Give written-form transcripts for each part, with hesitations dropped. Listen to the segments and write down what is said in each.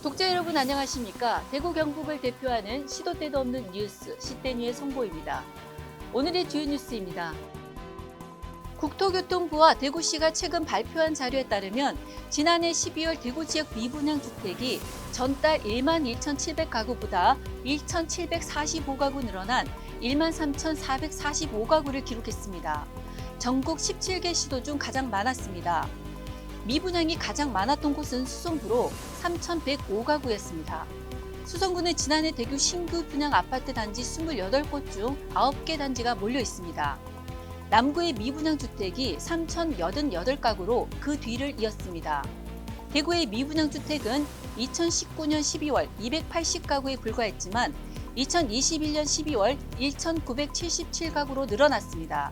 독자 여러분 안녕하십니까? 대구 경북을 대표하는 시도 때도 없는 뉴스 시대뉴의 송보입니다. 오늘의 주요 뉴스입니다. 국토교통부와 대구시가 최근 발표한 자료에 따르면 지난해 12월 대구 지역 미분양 주택이 전달 11,700가구보다 1,745가구 늘어난 13,445가구를 기록했습니다. 전국 17개 시도 중 가장 많았습니다. 미분양이 가장 많았던 곳은 수성구로 3,105가구였습니다. 수성구는 지난해 대구 신규 분양 아파트 단지 28곳 중 9개 단지가 몰려 있습니다. 남구의 미분양 주택이 3,088가구로 그 뒤를 이었습니다. 대구의 미분양 주택은 2019년 12월 280가구에 불과했지만 2021년 12월 1,977가구로 늘어났습니다.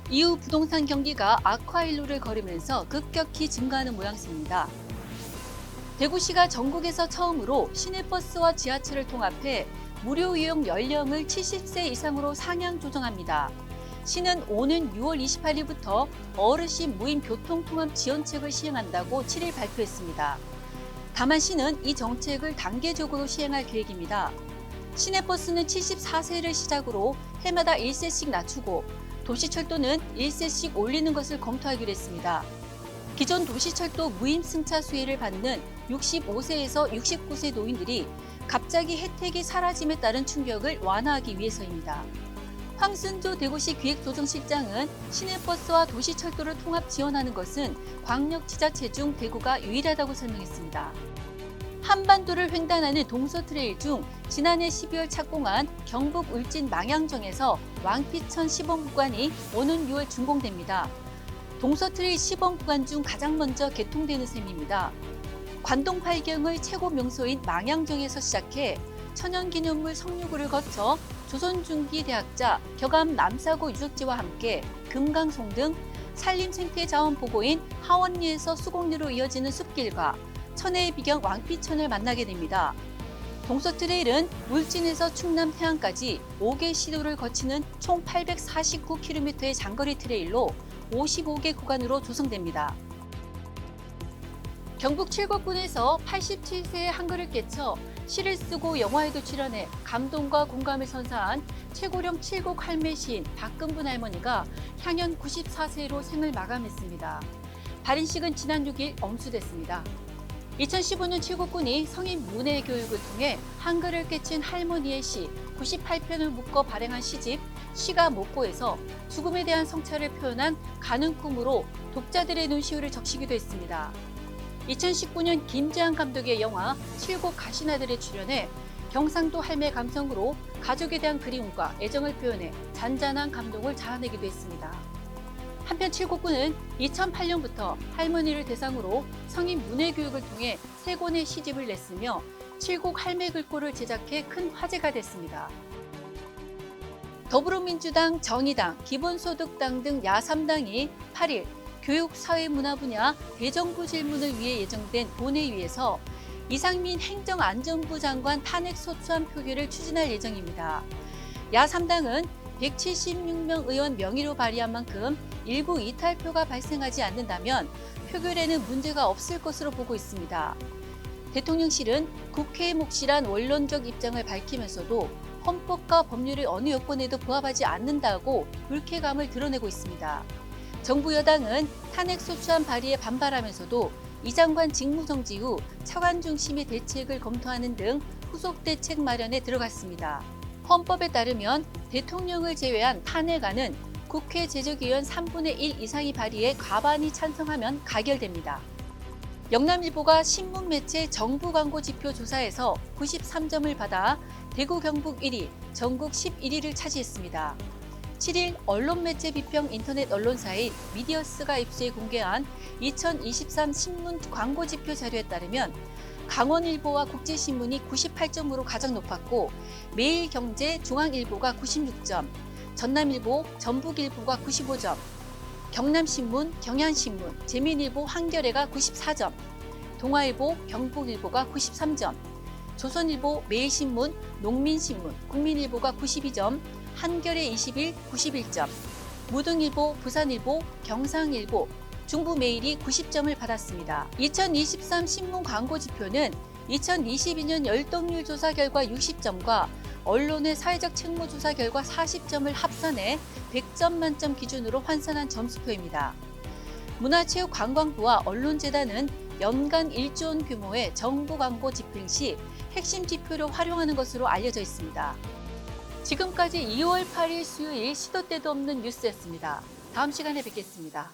이후 부동산 경기가 악화일로를 걸으면서 급격히 증가하는 모양새입니다. 대구시가 전국에서 처음으로 시내버스와 지하철을 통합해 무료 이용 연령을 70세 이상으로 상향 조정합니다. 시는 오는 6월 28일부터 어르신 무임 교통통합 지원책을 시행한다고 7일 발표했습니다. 다만 시는 이 정책을 단계적으로 시행할 계획입니다. 시내버스는 74세를 시작으로 해마다 1세씩 낮추고 도시철도는 1세씩 올리는 것을 검토하기로 했습니다. 기존 도시철도 무임 승차 수혜를 받는 65세에서 69세 노인들이 갑자기 혜택이 사라짐에 따른 충격을 완화하기 위해서입니다. 황순조 대구시 기획조정실장은 시내버스와 도시철도를 통합 지원하는 것은 광역지자체 중 대구가 유일하다고 설명했습니다. 한반도를 횡단하는 동서트레일 중 지난해 12월 착공한 경북 울진 망향정에서 왕피천 시범 구간이 오는 6월 준공됩니다. 동서트레일 시범 구간 중 가장 먼저 개통되는 셈입니다. 관동 팔경의 최고 명소인 망향정에서 시작해 천연기념물 석류구를 거쳐 조선중기대학자 격암 남사고 유적지와 함께 금강송 등 산림생태자원 보고인 하원리에서 수곡리로 이어지는 숲길과 천혜의 비경 왕피천을 만나게 됩니다. 동서트레일은 울진에서 충남 태안까지 5개 시도를 거치는 총 849km의 장거리 트레일로 55개 구간으로 조성됩니다. 경북 칠곡군에서 87세의 한글을 깨쳐 시를 쓰고 영화에도 출연해 감동과 공감을 선사한 최고령 칠곡 할매 시인 박금분 할머니가 향연 94세로 생을 마감했습니다. 발인식은 지난 6일 엄수됐습니다. 2015년 칠곡군이 성인 문해 교육을 통해 한글을 깨친 할머니의 시 98편을 묶어 발행한 시집 시가 목고에서 죽음에 대한 성찰을 표현한 가는 꿈으로 독자들의 눈시울을 적시기도 했습니다. 2019년 김재한 감독의 영화 칠곡 가시나들에 출연해 경상도 할매 감성으로 가족에 대한 그리움과 애정을 표현해 잔잔한 감동을 자아내기도 했습니다. 한편 칠곡군은 2008년부터 할머니를 대상으로 성인 문해교육을 통해 3권의 시집을 냈으며 칠곡 할매 글꼴을 제작해 큰 화제가 됐습니다. 더불어민주당, 정의당, 기본소득당 등 야3당이 8일 교육, 사회, 문화 분야 대정부 질문을 위해 예정된 본회의에서 이상민 행정안전부 장관 탄핵 소추안 표결을 추진할 예정입니다. 야3당은 176명 의원 명의로 발의한 만큼 일부 이탈표가 발생하지 않는다면 표결에는 문제가 없을 것으로 보고 있습니다. 대통령실은 국회의 몫이란 원론적 입장을 밝히면서도 헌법과 법률의 어느 여건에도 부합하지 않는다고 불쾌감을 드러내고 있습니다. 정부 여당은 탄핵 소추안 발의에 반발하면서도 이 장관 직무정지 후 차관 중심의 대책을 검토하는 등 후속 대책 마련에 들어갔습니다. 헌법에 따르면 대통령을 제외한 탄핵안은 국회 제적의원 3분의 1 이상이 발의해 과반이 찬성하면 가결됩니다. 영남일보가 신문매체 정부 광고 지표 조사에서 93점을 받아 대구 경북 1위, 전국 11위를 차지했습니다. 7일 언론매체 비평 인터넷 언론사인 미디어스가 입수해 공개한 2023 신문 광고 지표 자료에 따르면 강원일보와 국제신문이 98점으로 가장 높았고 매일경제, 중앙일보가 96점, 전남일보, 전북일보가 95점, 경남신문, 경향신문, 재민일보, 한겨레가 94점, 동아일보, 경북일보가 93점, 조선일보, 매일신문, 농민신문, 국민일보가 92점, 한겨레 21, 91점, 무등일보, 부산일보, 경상일보, 중부메일이 90점을 받았습니다. 2023 신문 광고 지표는 2022년 열동률 조사 결과 60점과 언론의 사회적 책무 조사 결과 40점을 합산해 100점 만점 기준으로 환산한 점수표입니다. 문화체육관광부와 언론재단은 연간 1조 원 규모의 정부 광고 집행 시 핵심 지표로 활용하는 것으로 알려져 있습니다. 지금까지 2월 8일 수요일 시도 때도 없는 뉴스였습니다. 다음 시간에 뵙겠습니다.